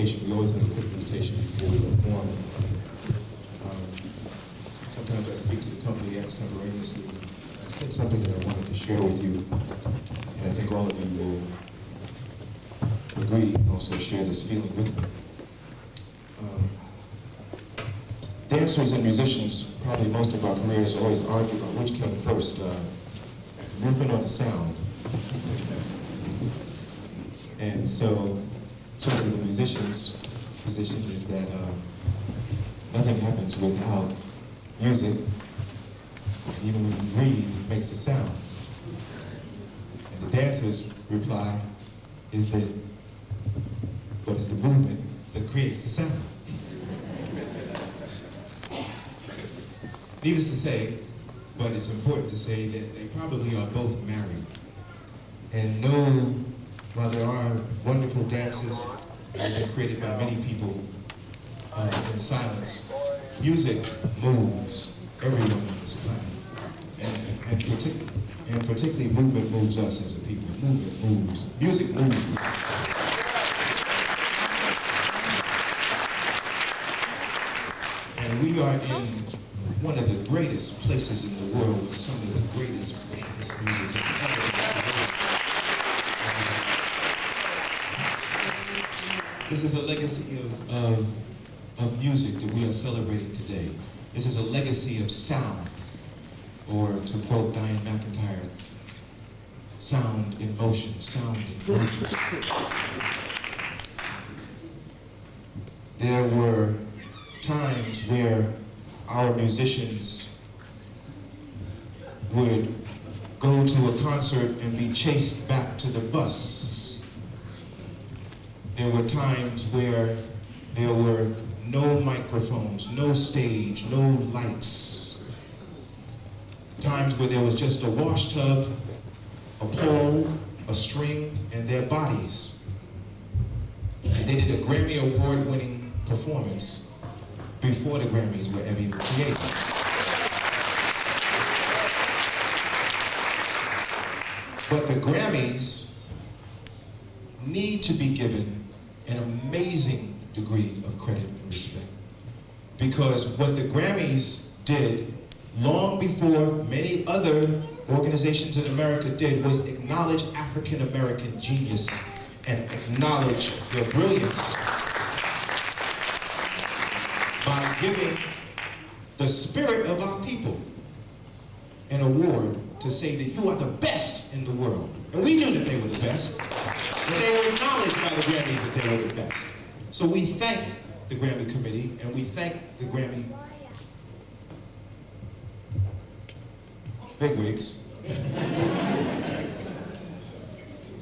invitation. We always have a quick invitation before we perform. Sometimes I speak to the company extemporaneously. I said something that I wanted to share with you, and I think all of you will agree and also share this feeling with me. Dancers and musicians, probably most of our careers, always argue about which came first, movement or the sound. And so, certainly the musician's position is that nothing happens without music. Even when you breathe, it makes a sound. And the dancer's reply is that, but it's the movement that creates the sound. Needless to say, but it's important to say that they probably are both married. And know, while there are wonderful dances that have been created by many people in silence, music moves everyone on this planet. And particularly movement moves us as a people. Movement moves. Music moves. And we are in one of the greatest places in the world with some of the greatest music that's ever been. This is a legacy of music that we are celebrating today. This is a legacy of sound, or to quote Diane McIntyre, sound in motion, sound in movement. There were times where our musicians would go to a concert and be chased back to the bus. There were times where there were no microphones, no stage, no lights. Times where there was just a wash tub, a pole, a string, and their bodies. And they did a Grammy Award-winning performance before the Grammys were ever even created. But the Grammys need to be given an amazing degree of credit and respect. Because what the Grammys did long before many other organizations in America did was acknowledge African American genius and acknowledge their brilliance by giving the spirit of our people an award to say that you are the best in the world. And we knew that they were the best, but they were acknowledged by the Grammys that they were the best. So we thank the Grammy Committee, and we thank the Grammy bigwigs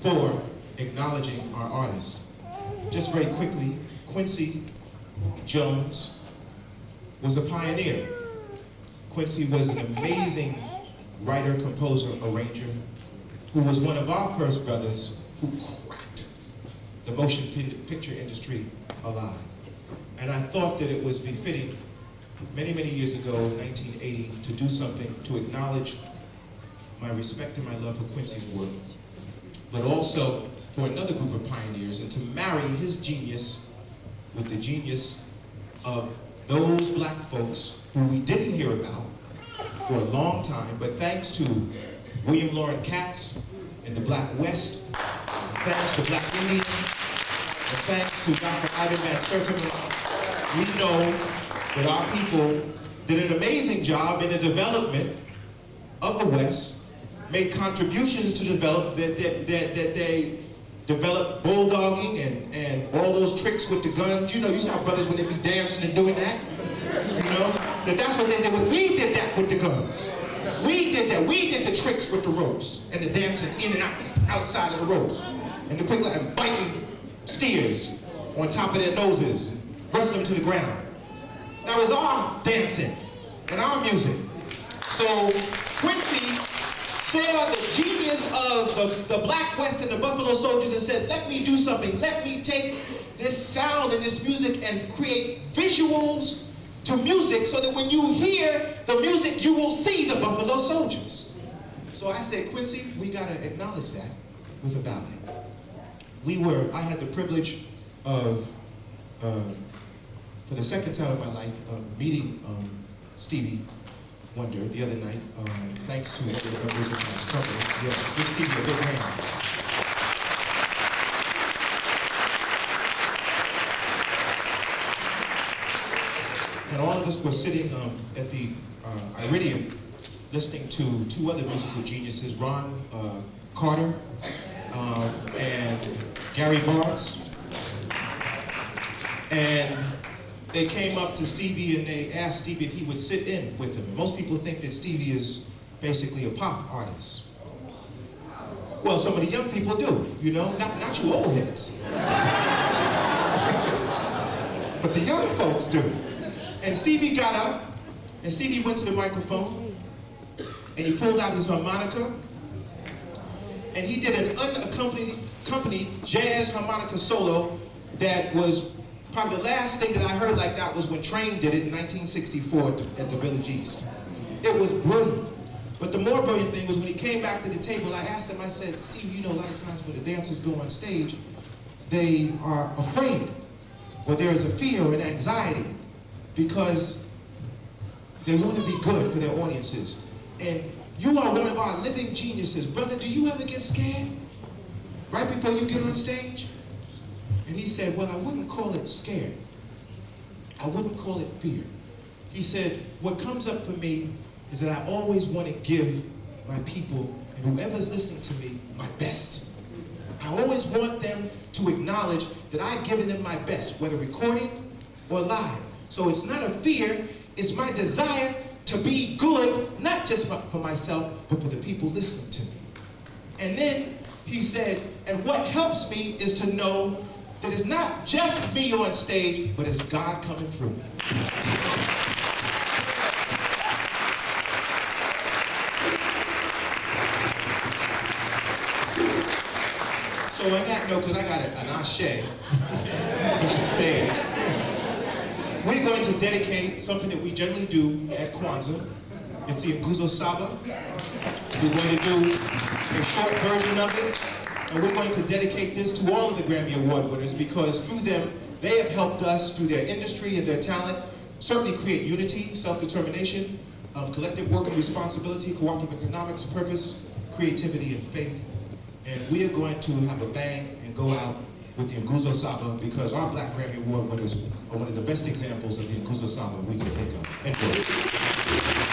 for acknowledging our artists. Just very quickly, Quincy Jones was a pioneer. Quincy was an amazing writer, composer, arranger, who was one of our first brothers who cracked the motion picture industry alive. And I thought that it was befitting many, many years ago, 1980, to do something to acknowledge my respect and my love for Quincy's work, but also for another group of pioneers, and to marry his genius with the genius of those black folks who we didn't hear about for a long time, but thanks to William Loren Katz in the Black West, thanks to Black Indians, and thanks to Dr. Ivan Van Sertima, we know that our people did an amazing job in the development of the West, made contributions to develop that they developed bulldogging and all those tricks with the guns. You know, you see how brothers when they be dancing and doing that, you know, that's what they did. We did that with the guns. We did that. We did the tricks with the ropes and the dancing in and out, outside of the ropes, and the quick and biting steers on top of their noses and wrestling them to the ground. That was our dancing and our music. So Quincy saw the genius of the Black West and the Buffalo Soldiers and said, let me do something. Let me take this sound and this music and create visuals to music so that when you hear the music, you will see the Buffalo Soldiers. So I said, Quincy, we gotta acknowledge that with a ballet. I had the privilege of for the second time in my life, meeting Stevie Wonder the other night, thanks to one of the members of my company. Yes, give Stevie a big hand. And all of us were sitting at the Iridium listening to two other musical geniuses, Ron Carter and Gary Bartz. And they came up to Stevie and they asked Stevie if he would sit in with them. Most people think that Stevie is basically a pop artist. Well, some of the young people do, you know, not you old heads. But the young folks do. And Stevie got up, and Stevie went to the microphone, and he pulled out his harmonica, and he did an unaccompanied jazz harmonica solo that was probably the last thing that I heard like that was when Train did it in 1964 at the Village East. It was brilliant. But the more brilliant thing was when he came back to the table, I asked him, I said, Steve, you know, a lot of times when the dancers go on stage, they are afraid, or there is a fear or an anxiety, because they want to be good for their audiences. And you are one of our living geniuses. Brother, do you ever get scared right before you get on stage? And he said, well, I wouldn't call it scared. I wouldn't call it fear. He said, what comes up for me is that I always want to give my people and whoever's listening to me my best. I always want them to acknowledge that I've given them my best, whether recording or live. So it's not a fear, it's my desire to be good, not just for myself, but for the people listening to me. And then he said, and what helps me is to know that it's not just me on stage, but it's God coming through me. So on that note, because I got an ashe on stage, we're going to dedicate something that we generally do at Kwanzaa. It's the Nguzo Saba. We're going to do a short version of it, and we're going to dedicate this to all of the Grammy Award winners, because through them, they have helped us through their industry and their talent certainly create unity, self-determination, collective work and responsibility, cooperative economics, purpose, creativity, and faith. And we are going to have a bang and go out with the Nguzo Saba, because our Black Grammy Award winners are one of the best examples of the Nguzo Saba we can think of. Enjoy.